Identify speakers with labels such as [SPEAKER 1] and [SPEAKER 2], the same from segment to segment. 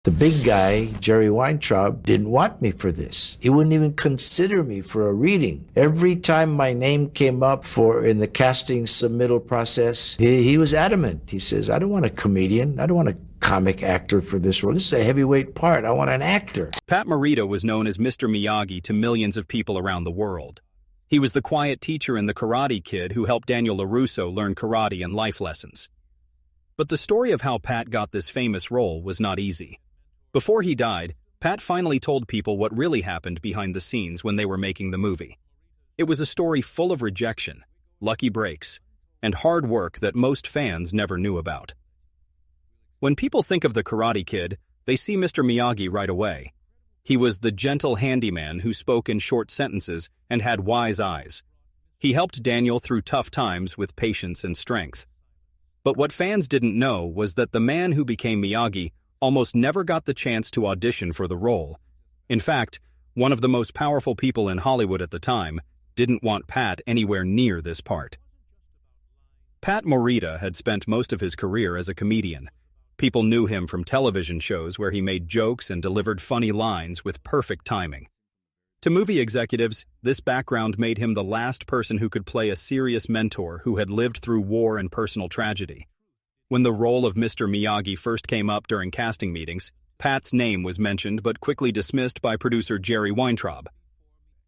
[SPEAKER 1] The big guy, Jerry Weintraub, didn't want me for this. He wouldn't even consider me for a reading. Every time my name came up in the casting submittal process, he was adamant. He says, I don't want a comedian. I don't want a comic actor for this role. This is a heavyweight part. I want an actor.
[SPEAKER 2] Pat Morita was known as Mr. Miyagi to millions of people around the world. He was the quiet teacher in The Karate Kid who helped Daniel LaRusso learn karate and life lessons. But the story of how Pat got this famous role was not easy. Before he died, Pat finally told people what really happened behind the scenes when they were making the movie. It was a story full of rejection, lucky breaks, and hard work that most fans never knew about. When people think of The Karate Kid, they see Mr. Miyagi right away. He was the gentle handyman who spoke in short sentences and had wise eyes. He helped Daniel through tough times with patience and strength. But what fans didn't know was that the man who became Miyagi almost never got the chance to audition for the role. In fact, one of the most powerful people in Hollywood at the time didn't want Pat anywhere near this part. Pat Morita had spent most of his career as a comedian. People knew him from television shows where he made jokes and delivered funny lines with perfect timing. To movie executives, this background made him the last person who could play a serious mentor who had lived through war and personal tragedy. When the role of Mr. Miyagi first came up during casting meetings, Pat's name was mentioned but quickly dismissed by producer Jerry Weintraub.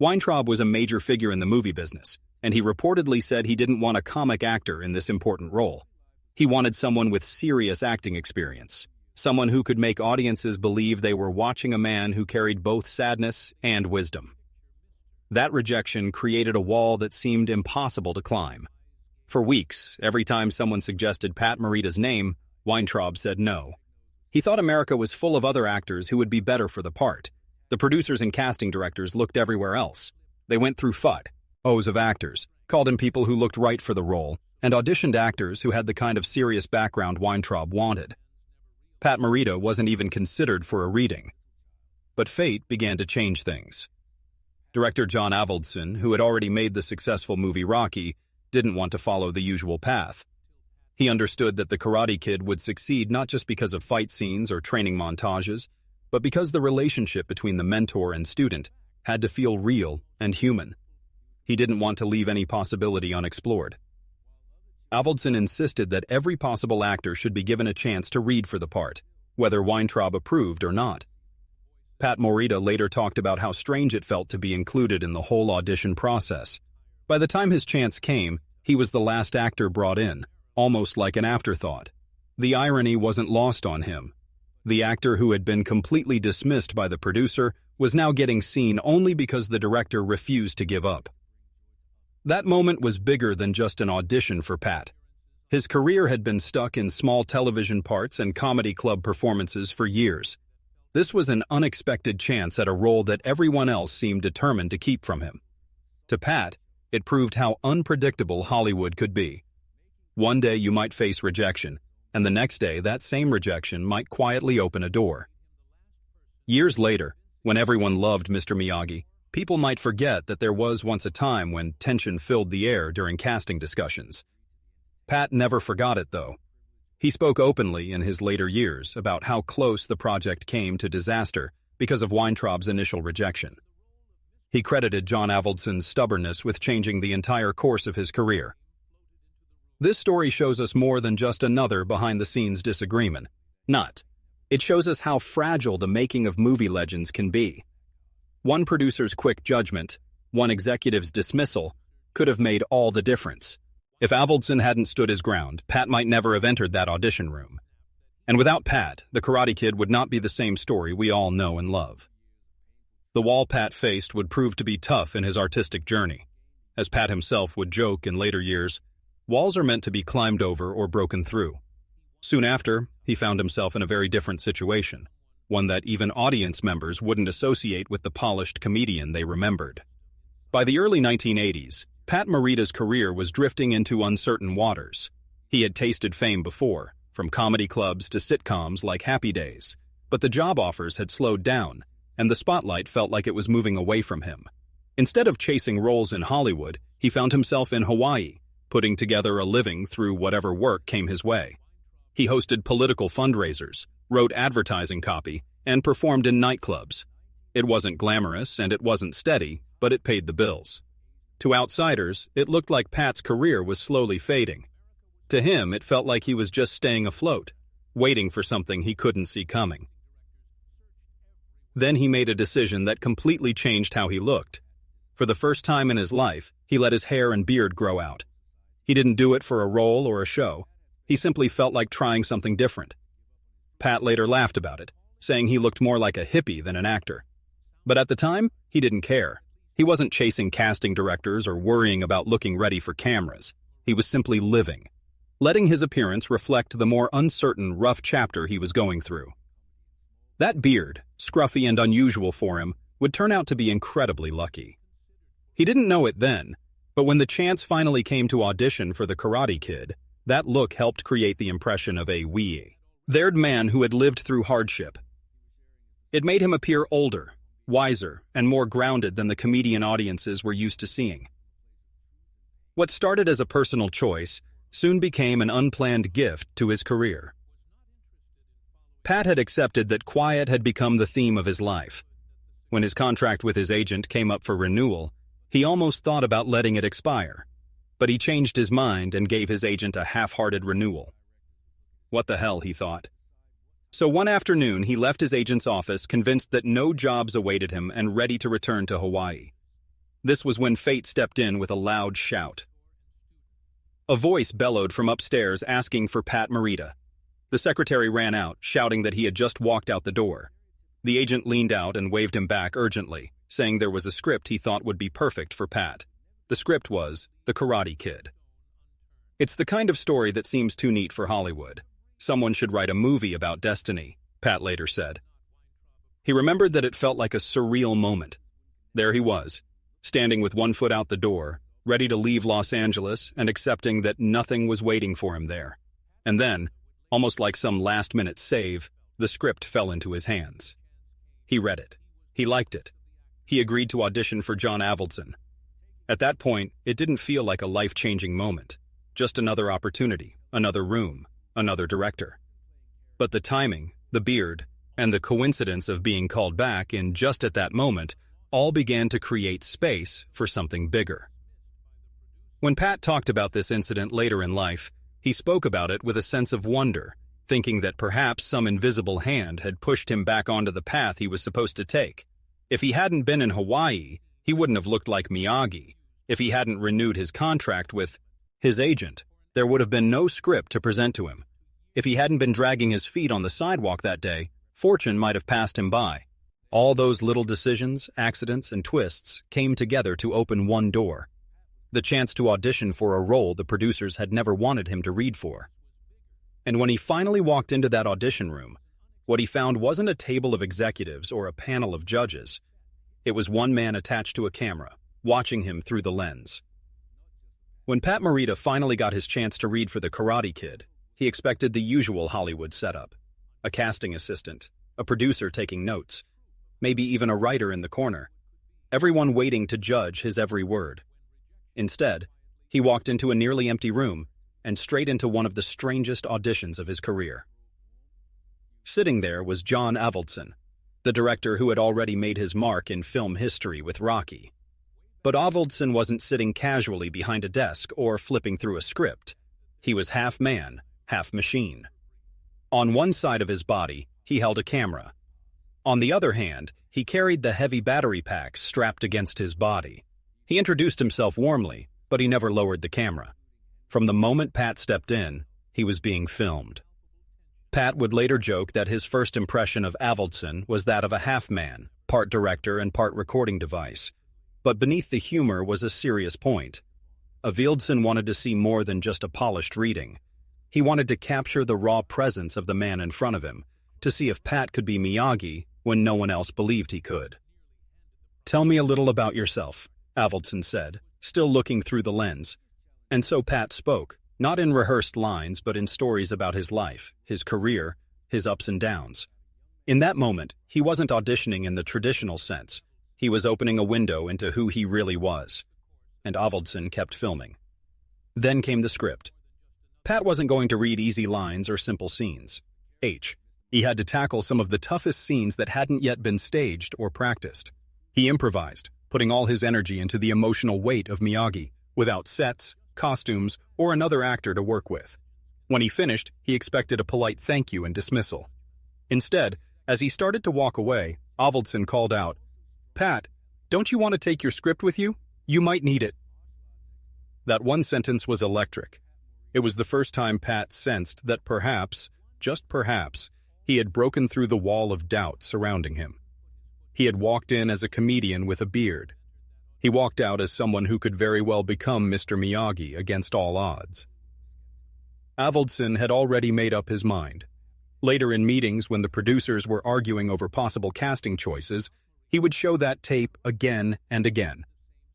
[SPEAKER 2] Weintraub was a major figure in the movie business, and he reportedly said he didn't want a comic actor in this important role. He wanted someone with serious acting experience, someone who could make audiences believe they were watching a man who carried both sadness and wisdom. That rejection created a wall that seemed impossible to climb. For weeks, every time someone suggested Pat Morita's name, Weintraub said no. He thought America was full of other actors who would be better for the part. The producers and casting directors looked everywhere else. They went through O's of actors, called in people who looked right for the role, and auditioned actors who had the kind of serious background Weintraub wanted. Pat Morita wasn't even considered for a reading. But fate began to change things. Director John Avildsen, who had already made the successful movie Rocky, didn't want to follow the usual path. He understood that The Karate Kid would succeed not just because of fight scenes or training montages, but because the relationship between the mentor and student had to feel real and human. He didn't want to leave any possibility unexplored. Avildsen insisted that every possible actor should be given a chance to read for the part, whether Weintraub approved or not. Pat Morita later talked about how strange it felt to be included in the whole audition process. By the time his chance came, he was the last actor brought in, almost like an afterthought. The irony wasn't lost on him. The actor who had been completely dismissed by the producer was now getting seen only because the director refused to give up. That moment was bigger than just an audition for Pat. His career had been stuck in small television parts and comedy club performances for years. This was an unexpected chance at a role that everyone else seemed determined to keep from him. To Pat, it proved how unpredictable Hollywood could be. One day you might face rejection, and the next day that same rejection might quietly open a door. Years later, when everyone loved Mr. Miyagi, people might forget that there was once a time when tension filled the air during casting discussions. Pat never forgot it, though. He spoke openly in his later years about how close the project came to disaster because of Weintraub's initial rejection. He credited John Avildsen's stubbornness with changing the entire course of his career. This story shows us more than just another behind-the-scenes disagreement. It shows us how fragile the making of movie legends can be. One producer's quick judgment, one executive's dismissal, could have made all the difference. If Avildsen hadn't stood his ground, Pat might never have entered that audition room. And without Pat, The Karate Kid would not be the same story we all know and love. The wall Pat faced would prove to be tough in his artistic journey. As Pat himself would joke in later years, walls are meant to be climbed over or broken through. Soon after, he found himself in a very different situation, one that even audience members wouldn't associate with the polished comedian they remembered. By the early 1980s, Pat Morita's career was drifting into uncertain waters. He had tasted fame before, from comedy clubs to sitcoms like Happy Days, but the job offers had slowed down, and the spotlight felt like it was moving away from him. Instead of chasing roles in Hollywood, he found himself in Hawaii, putting together a living through whatever work came his way. He hosted political fundraisers, wrote advertising copy, and performed in nightclubs. It wasn't glamorous and it wasn't steady, but it paid the bills. To outsiders, it looked like Pat's career was slowly fading. To him, it felt like he was just staying afloat, waiting for something he couldn't see coming. Then he made a decision that completely changed how he looked. For the first time in his life, he let his hair and beard grow out. He didn't do it for a role or a show. He simply felt like trying something different. Pat later laughed about it, saying he looked more like a hippie than an actor. But at the time, he didn't care. He wasn't chasing casting directors or worrying about looking ready for cameras. He was simply living, letting his appearance reflect the more uncertain, rough chapter he was going through. That beard, scruffy and unusual for him, would turn out to be incredibly lucky. He didn't know it then, but when the chance finally came to audition for the Karate Kid, that look helped create the impression of a weathered man who had lived through hardship. It made him appear older, wiser, and more grounded than the comedian audiences were used to seeing. What started as a personal choice soon became an unplanned gift to his career. Pat had accepted that quiet had become the theme of his life. When his contract with his agent came up for renewal, he almost thought about letting it expire, but he changed his mind and gave his agent a half-hearted renewal. What the hell, he thought. So one afternoon, he left his agent's office convinced that no jobs awaited him and ready to return to Hawaii. This was when fate stepped in with a loud shout. A voice bellowed from upstairs asking for Pat Morita. The secretary ran out, shouting that he had just walked out the door. The agent leaned out and waved him back urgently, saying there was a script he thought would be perfect for Pat. The script was The Karate Kid. It's the kind of story that seems too neat for Hollywood. Someone should write a movie about destiny, Pat later said. He remembered that it felt like a surreal moment. There he was, standing with one foot out the door, ready to leave Los Angeles and accepting that nothing was waiting for him there. And then, almost like some last-minute save, the script fell into his hands. He read it. He liked it. He agreed to audition for John Avildsen. At that point, it didn't feel like a life-changing moment. Just another opportunity, another room, another director. But the timing, the beard, and the coincidence of being called back in just at that moment all began to create space for something bigger. When Pat talked about this incident later in life, he spoke about it with a sense of wonder, thinking that perhaps some invisible hand had pushed him back onto the path he was supposed to take. If he hadn't been in Hawaii, he wouldn't have looked like Miyagi. If he hadn't renewed his contract with his agent, there would have been no script to present to him. If he hadn't been dragging his feet on the sidewalk that day, fortune might have passed him by. All those little decisions, accidents, and twists came together to open one door. The chance to audition for a role the producers had never wanted him to read for. And when he finally walked into that audition room, what he found wasn't a table of executives or a panel of judges. It was one man attached to a camera, watching him through the lens. When Pat Morita finally got his chance to read for the Karate Kid, he expected the usual Hollywood setup. A casting assistant, a producer taking notes, maybe even a writer in the corner. Everyone waiting to judge his every word. Instead, he walked into a nearly empty room and straight into one of the strangest auditions of his career. Sitting there was John Avildsen, the director who had already made his mark in film history with Rocky. But Avildsen wasn't sitting casually behind a desk or flipping through a script. He was half man, half machine. On one side of his body, he held a camera. On the other hand, he carried the heavy battery packs strapped against his body. He introduced himself warmly, but he never lowered the camera. From the moment Pat stepped in, he was being filmed. Pat would later joke that his first impression of Avildsen was that of a half-man, part director and part recording device. But beneath the humor was a serious point. Avildsen wanted to see more than just a polished reading. He wanted to capture the raw presence of the man in front of him, to see if Pat could be Miyagi when no one else believed he could. "Tell me a little about yourself," Avildsen said, still looking through the lens. And so Pat spoke, not in rehearsed lines but in stories about his life, his career, his ups and downs. In that moment, he wasn't auditioning in the traditional sense. He was opening a window into who he really was. And Avildsen kept filming. Then came the script. Pat wasn't going to read easy lines or simple scenes. He had to tackle some of the toughest scenes that hadn't yet been staged or practiced. He improvised, putting all his energy into the emotional weight of Miyagi, without sets, costumes, or another actor to work with. When he finished, he expected a polite thank you and dismissal. Instead, as he started to walk away, Avildsen called out, "Pat, don't you want to take your script with you? You might need it." That one sentence was electric. It was the first time Pat sensed that perhaps, just perhaps, he had broken through the wall of doubt surrounding him. He had walked in as a comedian with a beard. He walked out as someone who could very well become Mr. Miyagi against all odds. Avildsen had already made up his mind. Later in meetings, when the producers were arguing over possible casting choices, he would show that tape again and again.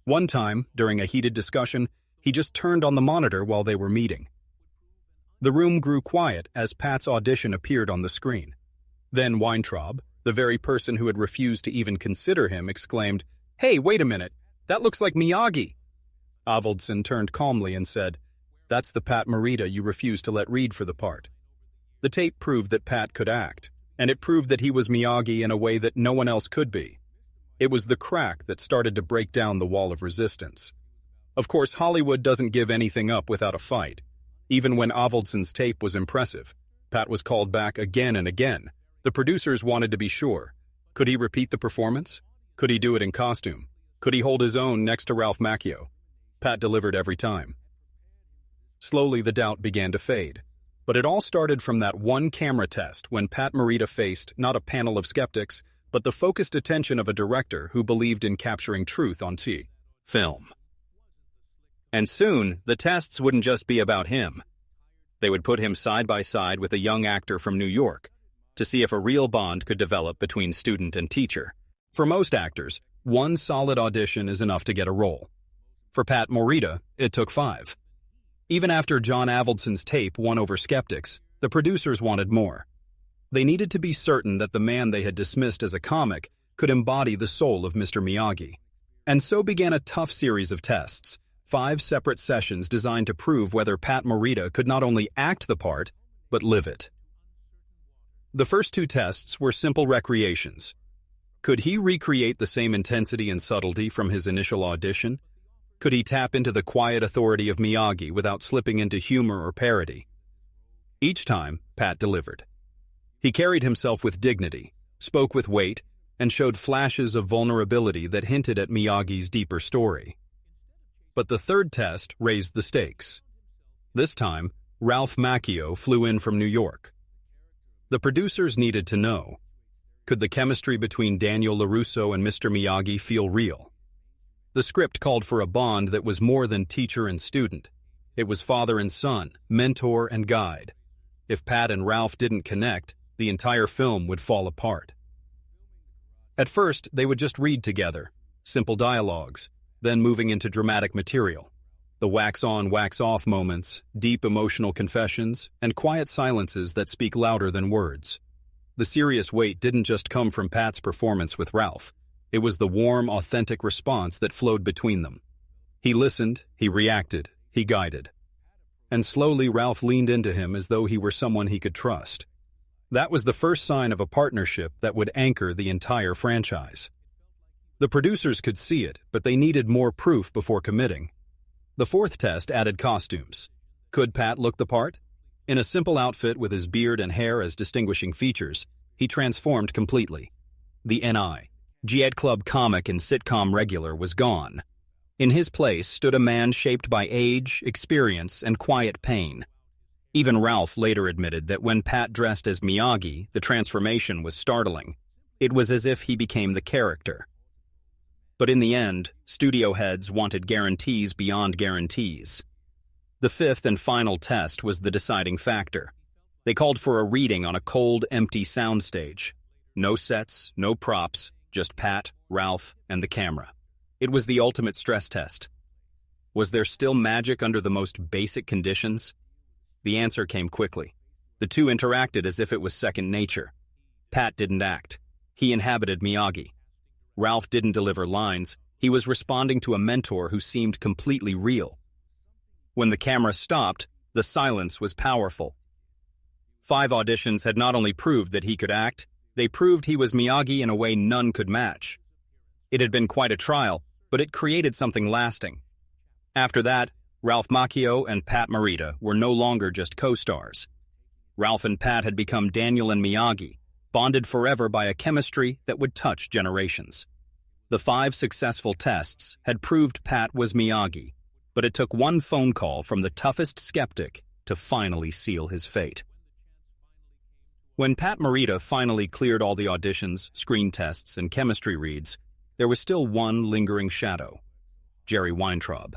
[SPEAKER 2] One time, during a heated discussion, he just turned on the monitor while they were meeting. The room grew quiet as Pat's audition appeared on the screen. Then Weintraub, the very person who had refused to even consider him, exclaimed, "Hey, wait a minute, that looks like Miyagi." Avildsen turned calmly and said, "That's the Pat Morita you refused to let read for the part." The tape proved that Pat could act, and it proved that he was Miyagi in a way that no one else could be. It was the crack that started to break down the wall of resistance. Of course, Hollywood doesn't give anything up without a fight. Even when Avildsen's tape was impressive, Pat was called back again and again. The producers wanted to be sure. Could he repeat the performance? Could he do it in costume? Could he hold his own next to Ralph Macchio? Pat delivered every time. Slowly, the doubt began to fade. But it all started from that one camera test when Pat Morita faced not a panel of skeptics, but the focused attention of a director who believed in capturing truth on film. And soon, the tests wouldn't just be about him. They would put him side by side with a young actor from New York to see if a real bond could develop between student and teacher. For most actors, one solid audition is enough to get a role. For Pat Morita, it took 5. Even after John Avildsen's tape won over skeptics, the producers wanted more. They needed to be certain that the man they had dismissed as a comic could embody the soul of Mr. Miyagi. And so began a tough series of tests, 5 separate sessions designed to prove whether Pat Morita could not only act the part, but live it. The first 2 tests were simple recreations. Could he recreate the same intensity and subtlety from his initial audition? Could he tap into the quiet authority of Miyagi without slipping into humor or parody? Each time, Pat delivered. He carried himself with dignity, spoke with weight, and showed flashes of vulnerability that hinted at Miyagi's deeper story. But the third test raised the stakes. This time, Ralph Macchio flew in from New York. The producers needed to know, could the chemistry between Daniel LaRusso and Mr. Miyagi feel real? The script called for a bond that was more than teacher and student. It was father and son, mentor and guide. If Pat and Ralph didn't connect, the entire film would fall apart. At first, they would just read together, simple dialogues, then moving into dramatic material. The wax-on, wax-off moments, deep emotional confessions, and quiet silences that speak louder than words. The serious weight didn't just come from Pat's performance with Ralph. It was the warm, authentic response that flowed between them. He listened, he reacted, he guided. And slowly Ralph leaned into him as though he were someone he could trust. That was the first sign of a partnership that would anchor the entire franchise. The producers could see it, but they needed more proof before committing. The fourth test added costumes. Could Pat look the part? In a simple outfit with his beard and hair as distinguishing features, he transformed completely. The N.I. Jet Club comic and sitcom regular was gone. In his place stood a man shaped by age, experience, and quiet pain. Even Ralph later admitted that when Pat dressed as Miyagi, the transformation was startling. It was as if he became the character. But in the end, studio heads wanted guarantees beyond guarantees. The fifth and final test was the deciding factor. They called for a reading on a cold, empty soundstage. No sets, no props, just Pat, Ralph, and the camera. It was the ultimate stress test. Was there still magic under the most basic conditions? The answer came quickly. The two interacted as if it was second nature. Pat didn't act. He inhabited Miyagi. Ralph didn't deliver lines. He was responding to a mentor who seemed completely real. When the camera stopped, the silence was powerful. 5 auditions had not only proved that he could act, they proved he was Miyagi in a way none could match. It had been quite a trial, but it created something lasting. After that, Ralph Macchio and Pat Morita were no longer just co-stars. Ralph and Pat had become Daniel and Miyagi, bonded forever by a chemistry that would touch generations. The 5 successful tests had proved Pat was Miyagi, but it took one phone call from the toughest skeptic to finally seal his fate. When Pat Morita finally cleared all the auditions, screen tests, and chemistry reads, there was still one lingering shadow: Jerry Weintraub.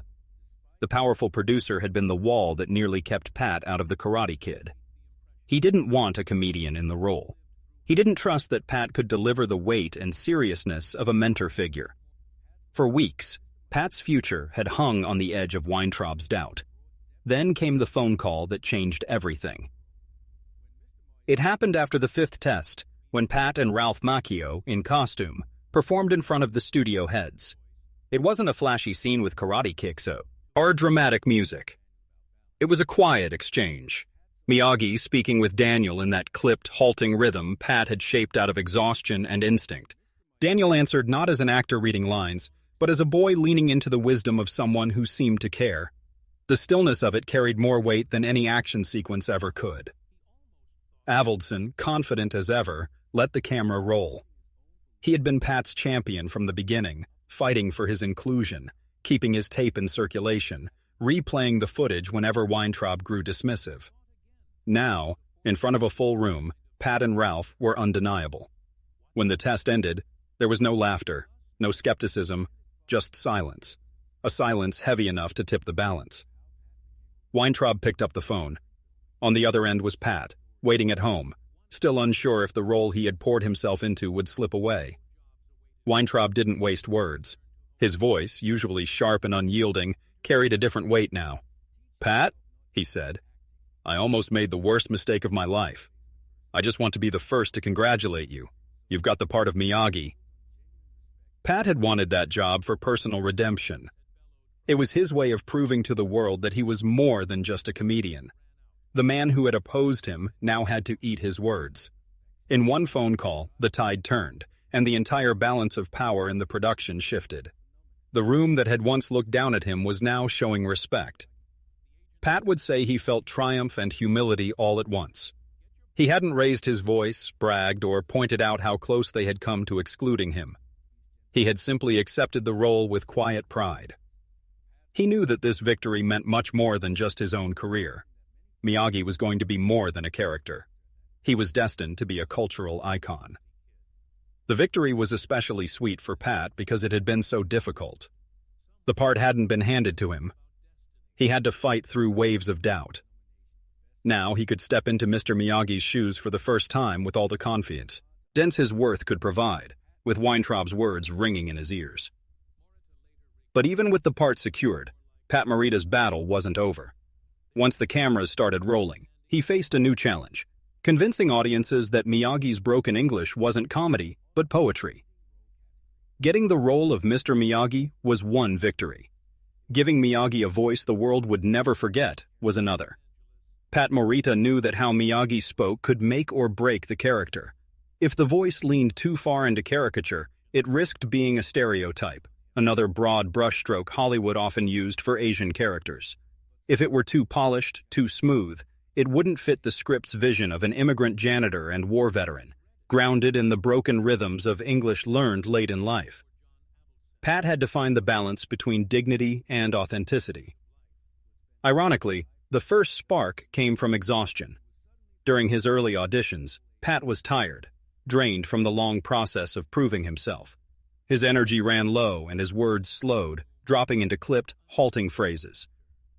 [SPEAKER 2] The powerful producer had been the wall that nearly kept Pat out of The Karate Kid. He didn't want a comedian in the role. He didn't trust that Pat could deliver the weight and seriousness of a mentor figure. For weeks, Pat's future had hung on the edge of Weintraub's doubt. Then came the phone call that changed everything. It happened after the 5th test, when Pat and Ralph Macchio, in costume, performed in front of the studio heads. It wasn't a flashy scene with karate kicks or dramatic music. It was a quiet exchange. Miyagi speaking with Daniel in that clipped, halting rhythm Pat had shaped out of exhaustion and instinct. Daniel answered not as an actor reading lines, but as a boy leaning into the wisdom of someone who seemed to care. The stillness of it carried more weight than any action sequence ever could. Avildsen, confident as ever, let the camera roll. He had been Pat's champion from the beginning, fighting for his inclusion, keeping his tape in circulation, replaying the footage whenever Weintraub grew dismissive. Now, in front of a full room, Pat and Ralph were undeniable. When the test ended, there was no laughter, no skepticism, just silence. A silence heavy enough to tip the balance. Weintraub picked up the phone. On the other end was Pat, waiting at home, still unsure if the role he had poured himself into would slip away. Weintraub didn't waste words. His voice, usually sharp and unyielding, carried a different weight now. "Pat," he said, "I almost made the worst mistake of my life. I just want to be the first to congratulate you. You've got the part of Miyagi." Pat had wanted that job for personal redemption. It was his way of proving to the world that he was more than just a comedian. The man who had opposed him now had to eat his words. In one phone call, the tide turned, and the entire balance of power in the production shifted. The room that had once looked down at him was now showing respect. Pat would say he felt triumph and humility all at once. He hadn't raised his voice, bragged, or pointed out how close they had come to excluding him. He had simply accepted the role with quiet pride. He knew that this victory meant much more than just his own career. Miyagi was going to be more than a character. He was destined to be a cultural icon. The victory was especially sweet for Pat because it had been so difficult. The part hadn't been handed to him. He had to fight through waves of doubt. Now he could step into Mr. Miyagi's shoes for the first time with all the confidence his worth could provide, with Weintraub's words ringing in his ears. But even with the part secured, Pat Morita's battle wasn't over. Once the cameras started rolling, he faced a new challenge, convincing audiences that Miyagi's broken English wasn't comedy, but poetry. Getting the role of Mr. Miyagi was one victory. Giving Miyagi a voice the world would never forget was another. Pat Morita knew that how Miyagi spoke could make or break the character. If the voice leaned too far into caricature, it risked being a stereotype, another broad brushstroke Hollywood often used for Asian characters. If it were too polished, too smooth, it wouldn't fit the script's vision of an immigrant janitor and war veteran, grounded in the broken rhythms of English learned late in life. Pat had to find the balance between dignity and authenticity. Ironically, the first spark came from exhaustion. During his early auditions, Pat was tired, drained from the long process of proving himself. His energy ran low and his words slowed, dropping into clipped, halting phrases.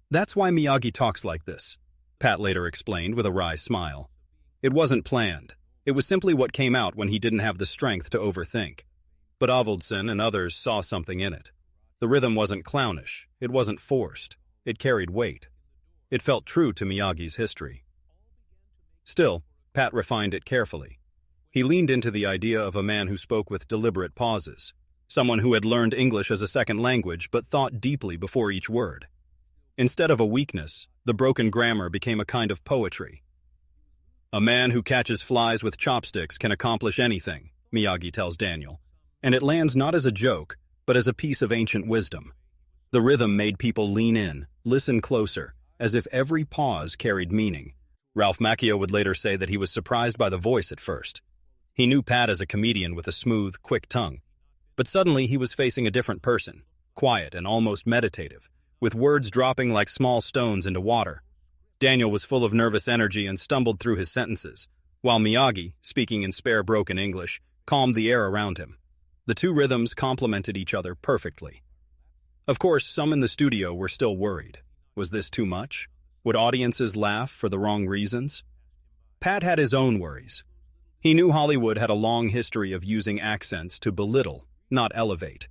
[SPEAKER 2] "That's why Miyagi talks like this," Pat later explained with a wry smile. It wasn't planned. It was simply what came out when he didn't have the strength to overthink. But Avildsen and others saw something in it. The rhythm wasn't clownish. It wasn't forced. It carried weight. It felt true to Miyagi's history. Still, Pat refined it carefully. He leaned into the idea of a man who spoke with deliberate pauses, someone who had learned English as a second language but thought deeply before each word. Instead of a weakness, the broken grammar became a kind of poetry. "A man who catches flies with chopsticks can accomplish anything," Miyagi tells Daniel. And it lands not as a joke, but as a piece of ancient wisdom. The rhythm made people lean in, listen closer, as if every pause carried meaning. Ralph Macchio would later say that he was surprised by the voice at first. He knew Pat as a comedian with a smooth, quick tongue. But suddenly he was facing a different person, quiet and almost meditative, with words dropping like small stones into water. Daniel was full of nervous energy and stumbled through his sentences, while Miyagi, speaking in spare broken English, calmed the air around him. The two rhythms complemented each other perfectly. Of course, some in the studio were still worried. Was this too much? Would audiences laugh for the wrong reasons? Pat had his own worries. He knew Hollywood had a long history of using accents to belittle, not elevate.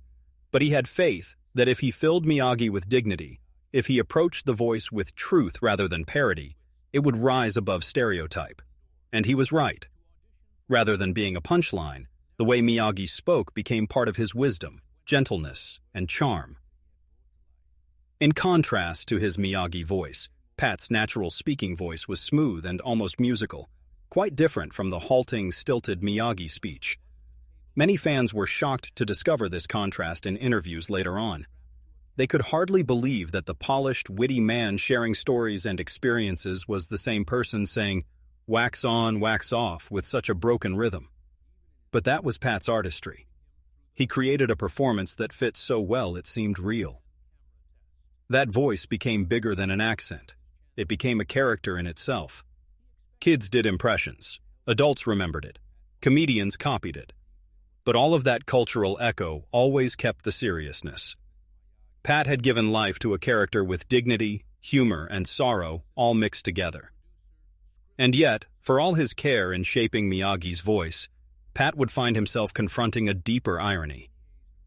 [SPEAKER 2] But he had faith that if he filled Miyagi with dignity, if he approached the voice with truth rather than parody, it would rise above stereotype. And he was right. Rather than being a punchline, the way Miyagi spoke became part of his wisdom, gentleness, and charm. In contrast to his Miyagi voice, Pat's natural speaking voice was smooth and almost musical, quite different from the halting, stilted Miyagi speech. Many fans were shocked to discover this contrast in interviews later on. They could hardly believe that the polished, witty man sharing stories and experiences was the same person saying, "Wax on, wax off," with such a broken rhythm. But that was Pat's artistry. He created a performance that fit so well it seemed real. That voice became bigger than an accent. It became a character in itself. Kids did impressions. Adults remembered it. Comedians copied it. But all of that cultural echo always kept the seriousness. Pat had given life to a character with dignity, humor, and sorrow all mixed together. And yet, for all his care in shaping Miyagi's voice, Pat would find himself confronting a deeper irony.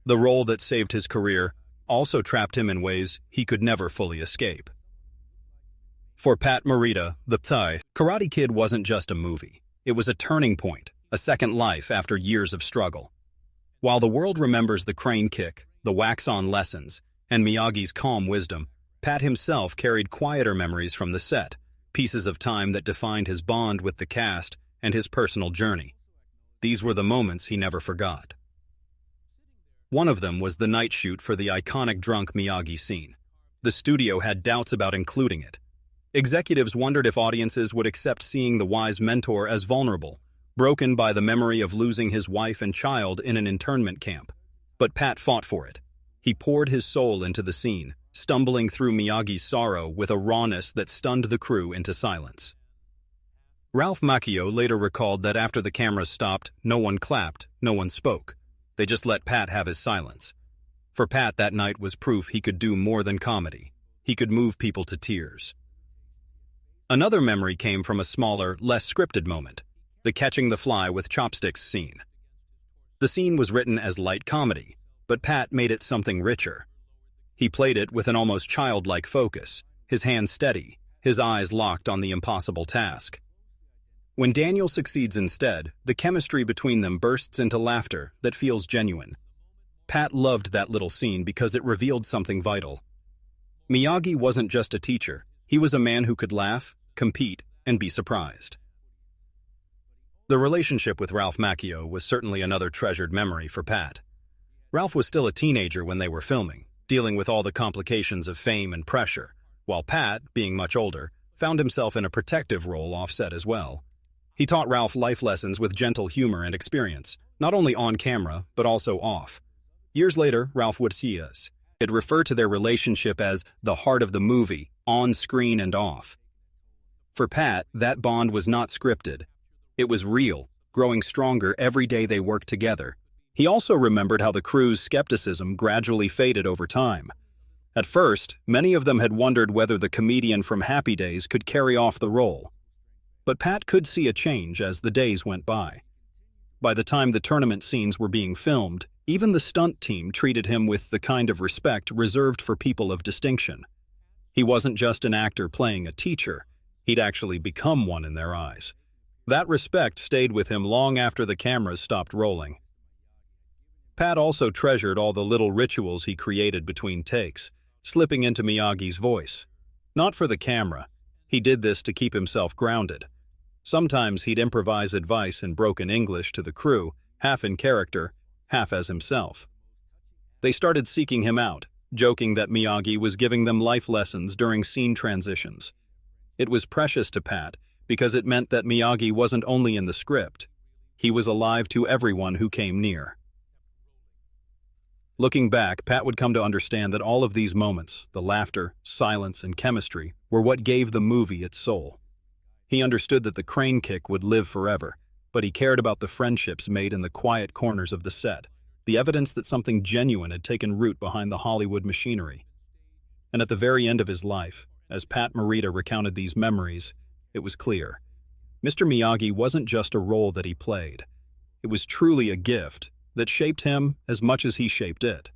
[SPEAKER 2] The role that saved his career also trapped him in ways he could never fully escape. For Pat Morita, the Karate Kid wasn't just a movie. It was a turning point, a second life after years of struggle. While the world remembers the crane kick, the wax-on lessons, and Miyagi's calm wisdom, Pat himself carried quieter memories from the set, pieces of time that defined his bond with the cast and his personal journey. These were the moments he never forgot. One of them was the night shoot for the iconic drunk Miyagi scene. The studio had doubts about including it. Executives wondered if audiences would accept seeing the wise mentor as vulnerable, broken by the memory of losing his wife and child in an internment camp. But Pat fought for it. He poured his soul into the scene, stumbling through Miyagi's sorrow with a rawness that stunned the crew into silence. Ralph Macchio later recalled that after the cameras stopped, no one clapped, no one spoke. They just let Pat have his silence. For Pat, that night was proof he could do more than comedy. He could move people to tears. Another memory came from a smaller, less scripted moment, the catching the fly with chopsticks scene. The scene was written as light comedy, but Pat made it something richer. He played it with an almost childlike focus, his hands steady, his eyes locked on the impossible task. When Daniel succeeds instead, the chemistry between them bursts into laughter that feels genuine. Pat loved that little scene because it revealed something vital. Miyagi wasn't just a teacher, he was a man who could laugh, compete, and be surprised. The relationship with Ralph Macchio was certainly another treasured memory for Pat. Ralph was still a teenager when they were filming, dealing with all the complications of fame and pressure, while Pat, being much older, found himself in a protective role offset as well. He taught Ralph life lessons with gentle humor and experience, not only on camera, but also off. Years later, Ralph would see us. He'd refer to their relationship as the heart of the movie, on screen and off. For Pat, that bond was not scripted. It was real, growing stronger every day they worked together. He also remembered how the crew's skepticism gradually faded over time. At first, many of them had wondered whether the comedian from Happy Days could carry off the role. But Pat could see a change as the days went by. By the time the tournament scenes were being filmed, even the stunt team treated him with the kind of respect reserved for people of distinction. He wasn't just an actor playing a teacher, he'd actually become one in their eyes. That respect stayed with him long after the cameras stopped rolling. Pat also treasured all the little rituals he created between takes, slipping into Miyagi's voice. Not for the camera. He did this to keep himself grounded. Sometimes he'd improvise advice in broken English to the crew, half in character, half as himself. They started seeking him out, joking that Miyagi was giving them life lessons during scene transitions. It was precious to Pat because it meant that Miyagi wasn't only in the script, he was alive to everyone who came near. Looking back, Pat would come to understand that all of these moments, the laughter, silence, and chemistry, were what gave the movie its soul. He understood that the crane kick would live forever, but he cared about the friendships made in the quiet corners of the set, the evidence that something genuine had taken root behind the Hollywood machinery. And at the very end of his life, as Pat Morita recounted these memories, it was clear. Mr. Miyagi wasn't just a role that he played. It was truly a gift that shaped him as much as he shaped it.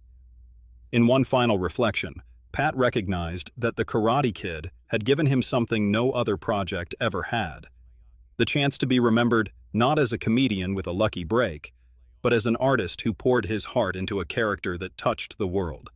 [SPEAKER 2] In one final reflection, Pat recognized that The Karate Kid had given him something no other project ever had. The chance to be remembered not as a comedian with a lucky break, but as an artist who poured his heart into a character that touched the world.